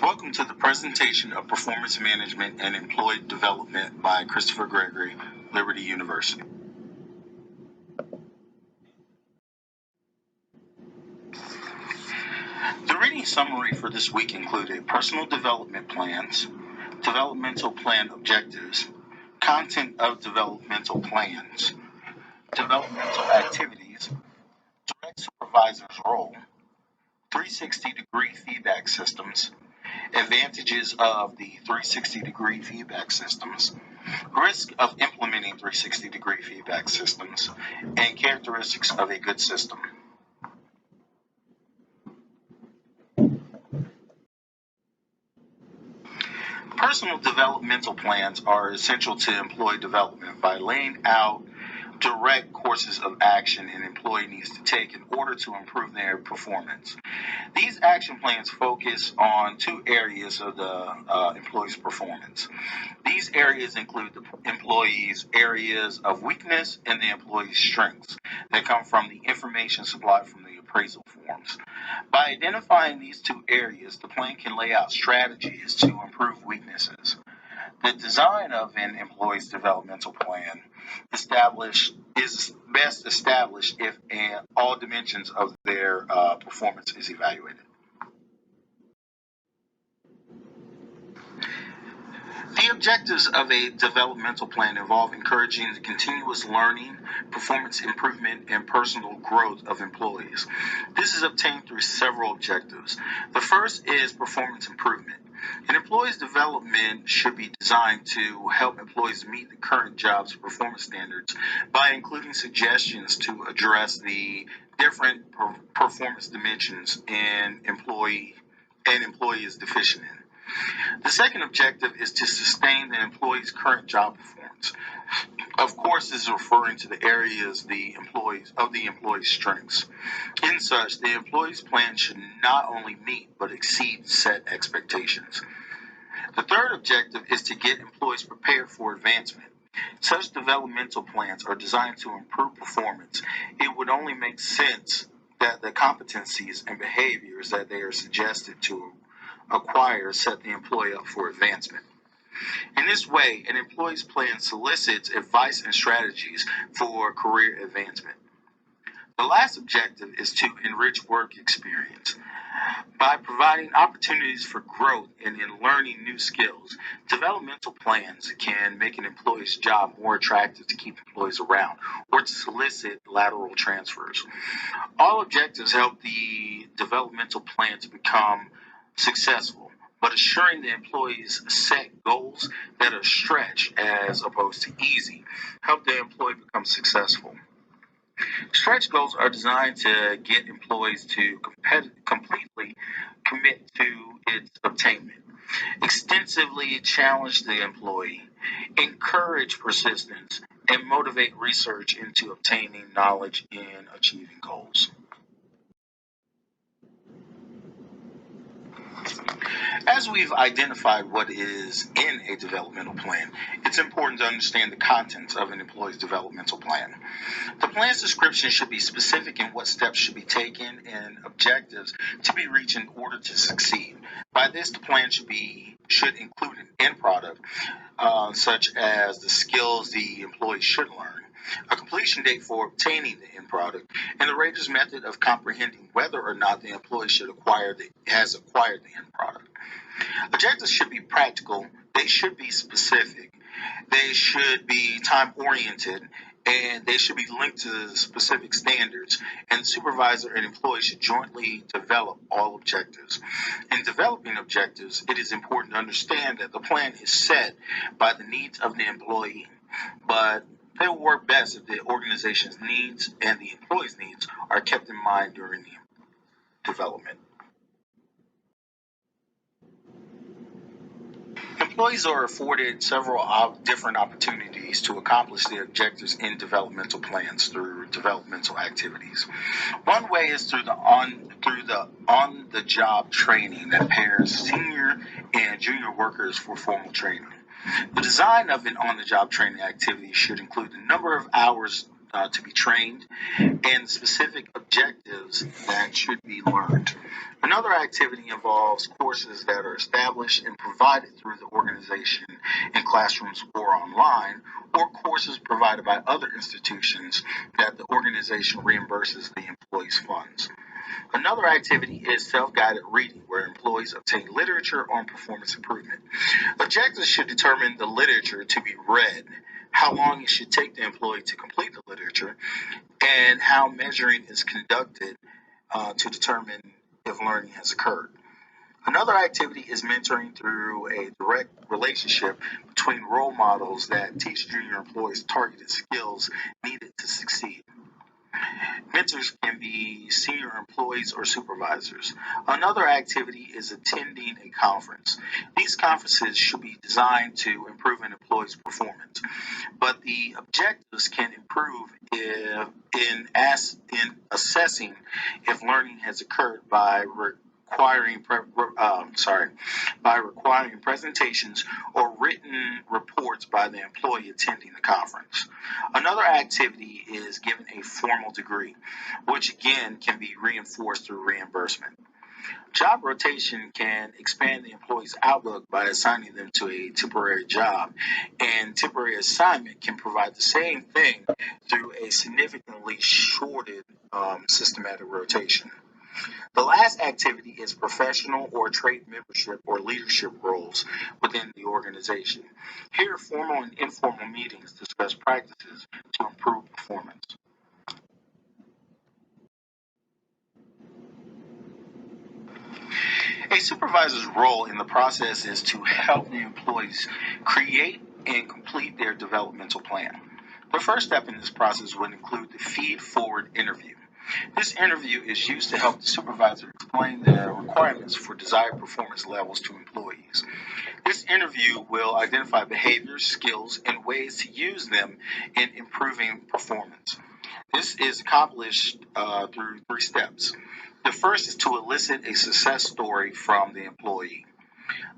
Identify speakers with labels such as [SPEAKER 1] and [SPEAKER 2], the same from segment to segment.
[SPEAKER 1] Welcome to the presentation of Performance Management and Employee Development by Christopher Gregory, Liberty University. The reading summary for this week included personal development plans, developmental plan objectives, content of developmental plans, developmental activities, direct supervisor's role, 360-degree feedback systems, advantages of the 360-degree feedback systems, risk of implementing 360-degree feedback systems, and characteristics of a good system. Personal developmental plans are essential to employee development by laying out direct courses of action an employee needs to take in order to improve their performance. These action plans focus on two areas of the employee's performance. These areas include the employee's areas of weakness and the employee's strengths that come from the information supplied from the appraisal forms. By identifying these two areas, the plan can lay out strategies to improve weaknesses. The design of an employee's developmental plan is best established if all dimensions of their performance is evaluated. The objectives of a developmental plan involve encouraging the continuous learning, performance improvement, and personal growth of employees. This is obtained through several objectives. The first is performance improvement. An employee's development should be designed to help employees meet the current job's performance standards by including suggestions to address the different performance dimensions an employee is deficient in. The second objective is to sustain the employee's current job performance. Of course, this is referring to the areas of the employee's strengths. In such, the employee's plan should not only meet but exceed set expectations. The third objective is to get employees prepared for advancement. Such developmental plans are designed to improve performance. It would only make sense that the competencies and behaviors that they are suggested to acquire set the employee up for advancement. In this way, an employee's plan solicits advice and strategies for career advancement. The last objective is to enrich work experience. By providing opportunities for growth and in learning new skills, developmental plans can make an employee's job more attractive to keep employees around or to solicit lateral transfers. All objectives help the developmental plan to become successful, but assuring the employees set goals that are stretched as opposed to easy help the employee become successful. Stretch goals are designed to get employees to completely commit to its attainment, extensively challenge the employee, encourage persistence, and motivate research into obtaining knowledge in achieving goals. As we've identified what is in a developmental plan, it's important to understand the contents of an employee's developmental plan. The plan's description should be specific in what steps should be taken and objectives to be reached in order to succeed. By this, the plan should include an end product, such as the skills the employee should learn, a completion date for obtaining the end product, and the rater's method of comprehending whether or not the employee has acquired the end product. Objectives should be practical, they should be specific, they should be time-oriented, and they should be linked to specific standards, and the supervisor and employee should jointly develop all objectives. In developing objectives, it is important to understand that the plan is set by the needs of the employee, but they will work best if the organization's needs and the employee's needs are kept in mind during the development. Employees are afforded several different opportunities to accomplish their objectives in developmental plans through developmental activities. One way is through the on-the-job training that pairs senior and junior workers for formal training. The design of an on-the-job training activity should include the number of hours to be trained, and specific objectives that should be learned. Another activity involves courses that are established and provided through the organization in classrooms or online, or courses provided by other institutions that the organization reimburses the employee's funds. Another activity is self-guided reading, where employees obtain literature on performance improvement. Objectives should determine the literature to be read, how long it should take the employee to complete the literature, and how measuring is conducted to determine if learning has occurred. Another activity is mentoring through a direct relationship between role models that teach junior employees targeted skills needed to succeed. Mentors can be senior employees or supervisors. Another activity is attending a conference. These conferences should be designed to improve an employee's performance, but the objectives can improve in assessing if learning has occurred by requiring presentations or written reports by the employee attending the conference. Another activity is given a formal degree, which again can be reinforced through reimbursement. Job rotation can expand the employee's outlook by assigning them to a temporary job, and temporary assignment can provide the same thing through a significantly shortened systematic rotation. The last activity is professional or trade membership or leadership roles within the organization. Here, formal and informal meetings discuss practices to improve performance. A supervisor's role in the process is to help the employees create and complete their developmental plan. The first step in this process would include the feed-forward interview. This interview is used to help the supervisor explain the requirements for desired performance levels to employees. This interview will identify behaviors, skills, and ways to use them in improving performance. This is accomplished through 3 steps. The first is to elicit a success story from the employee.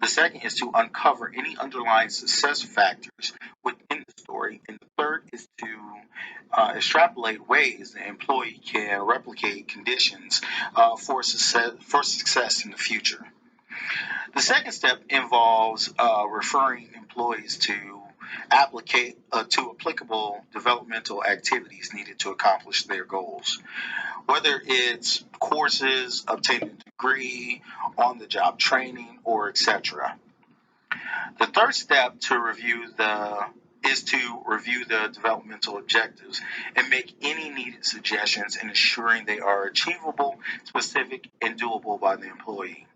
[SPEAKER 1] The second is to uncover any underlying success factors within the story. And the third is to extrapolate ways the employee can replicate conditions for success in the future. The second step involves referring employees to applicable developmental activities needed to accomplish their goals, whether it's courses, obtaining a degree, on-the-job training, or etc. The third step is to review the developmental objectives and make any needed suggestions in ensuring they are achievable, specific, and doable by the employee.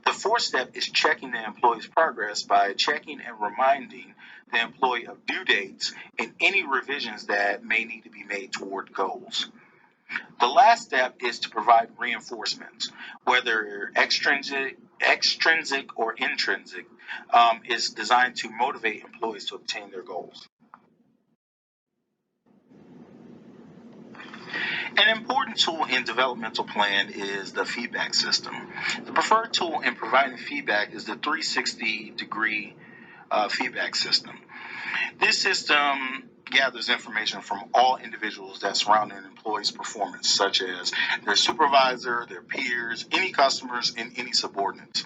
[SPEAKER 1] The fourth step is checking the employee's progress by checking and reminding the employee of due dates and any revisions that may need to be made toward goals. The last step is to provide reinforcements, whether extrinsic or intrinsic, is designed to motivate employees to obtain their goals. An important tool in developmental plan is the feedback system. The preferred tool in providing feedback is the 360-degree feedback system. This system gathers information from all individuals that surround an employee's performance, such as their supervisor, their peers, any customers, and any subordinates.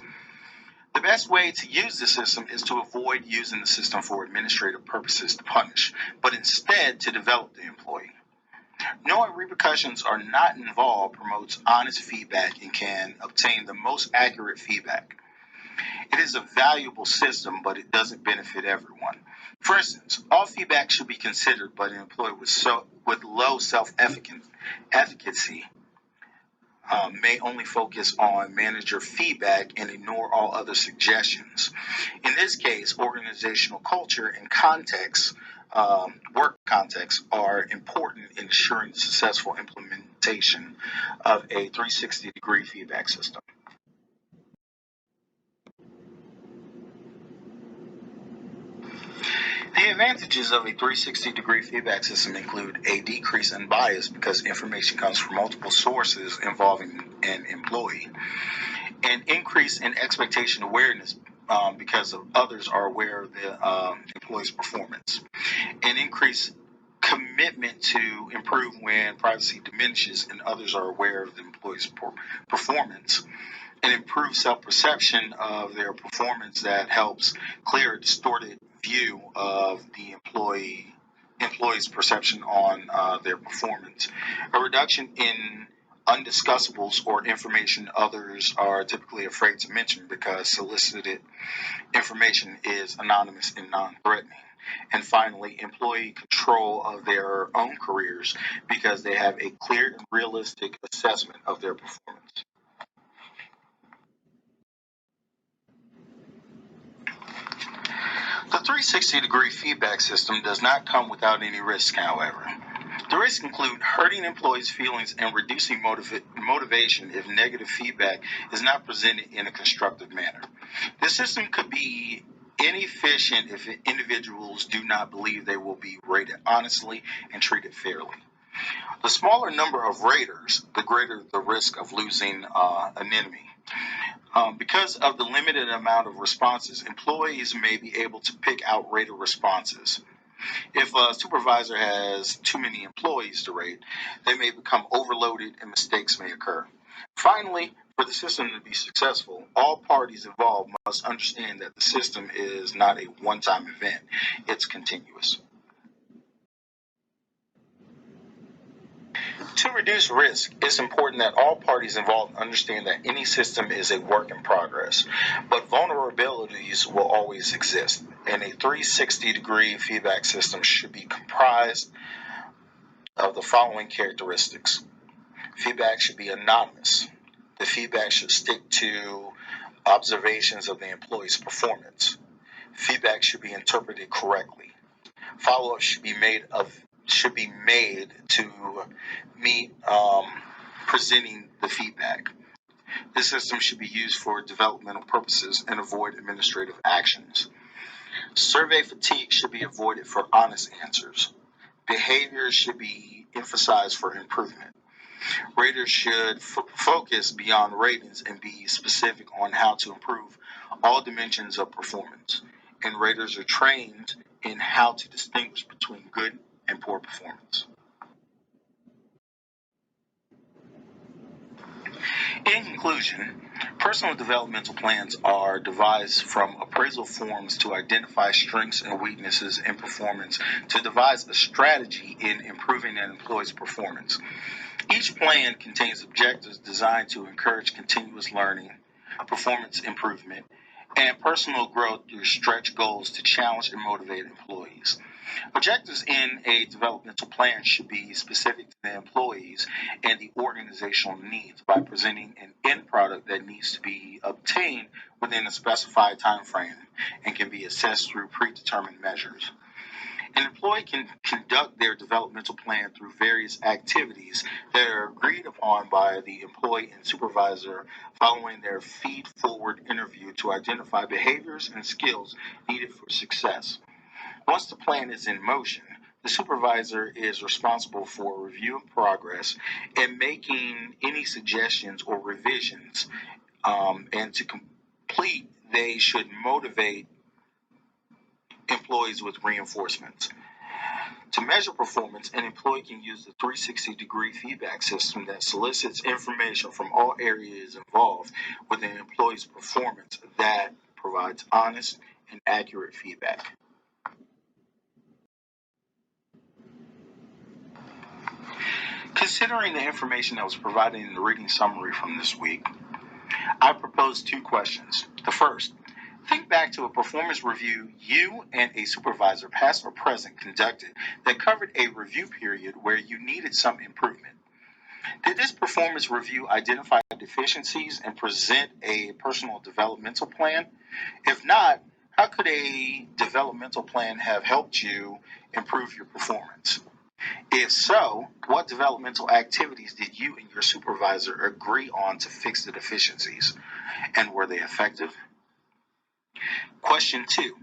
[SPEAKER 1] The best way to use this system is to avoid using the system for administrative purposes to punish, but instead to develop the employee. Knowing repercussions are not involved promotes honest feedback and can obtain the most accurate feedback. It is a valuable system, but it doesn't benefit everyone. For instance, all feedback should be considered by an employee with low self-efficacy may only focus on manager feedback and ignore all other suggestions. In this case, organizational culture and context, work context, are important in ensuring the successful implementation of a 360-degree feedback system. The advantages of a 360-degree feedback system include a decrease in bias because information comes from multiple sources involving an employee, an increase in expectation awareness because others are aware of the employee's performance, an increased commitment to improve when privacy diminishes and others are aware of the employee's performance, and improve self-perception of their performance that helps clear a distorted view of the employee's perception on their performance. A reduction in undiscussables or information others are typically afraid to mention because solicited information is anonymous and non-threatening. And finally, employee control of their own careers because they have a clear and realistic assessment of their performance. The 360-degree feedback system does not come without any risk, however. The risks include hurting employees' feelings and reducing motivation if negative feedback is not presented in a constructive manner. The system could be inefficient if individuals do not believe they will be rated honestly and treated fairly. The smaller number of raters, the greater the risk of losing an enemy. Because of the limited amount of responses, employees may be able to pick out rated responses. If a supervisor has too many employees to rate, they may become overloaded and mistakes may occur. Finally, for the system to be successful, all parties involved must understand that the system is not a one-time event, it's continuous. To reduce risk, it's important that all parties involved understand that any system is a work in progress, but vulnerabilities will always exist, and a 360-degree feedback system should be comprised of the following characteristics. Feedback should be anonymous. The feedback should stick to observations of the employee's performance. Feedback should be interpreted correctly. Follow-up should be made to meet presenting the feedback. This system should be used for developmental purposes and avoid administrative actions. Survey fatigue should be avoided for honest answers. Behaviors should be emphasized for improvement. Raters should focus beyond ratings and be specific on how to improve all dimensions of performance. And raters are trained in how to distinguish between good and poor performance. In conclusion, personal developmental plans are devised from appraisal forms to identify strengths and weaknesses in performance to devise a strategy in improving an employee's performance. Each plan contains objectives designed to encourage continuous learning, performance improvement, and personal growth through stretch goals to challenge and motivate employees. Objectives in a developmental plan should be specific to the employees and the organizational needs by presenting an end product that needs to be obtained within a specified time frame and can be assessed through predetermined measures. An employee can conduct their developmental plan through various activities that are agreed upon by the employee and supervisor following their feed-forward interview to identify behaviors and skills needed for success. Once the plan is in motion, the supervisor is responsible for reviewing progress and making any suggestions or revisions. And to complete, they should motivate employees with reinforcements. To measure performance, an employee can use the 360-degree feedback system that solicits information from all areas involved with an employee's performance that provides honest and accurate feedback. Considering the information that was provided in the reading summary from this week, I propose two questions. The first, think back to a performance review you and a supervisor, past or present, conducted that covered a review period where you needed some improvement. Did this performance review identify deficiencies and present a personal developmental plan? If not, how could a developmental plan have helped you improve your performance? If so, what developmental activities did you and your supervisor agree on to fix the deficiencies? And were they effective? Question 2.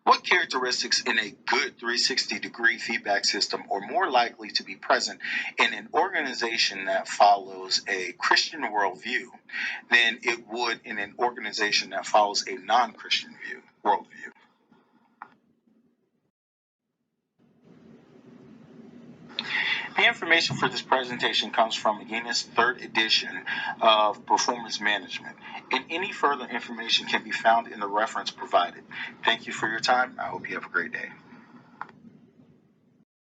[SPEAKER 1] What characteristics in a good 360-degree feedback system are more likely to be present in an organization that follows a Christian worldview than it would in an organization that follows a non-Christian worldview? The information for this presentation comes from McGuinness' third edition of Performance Management, and any further information can be found in the reference provided. Thank you for your time. I hope you have a great day.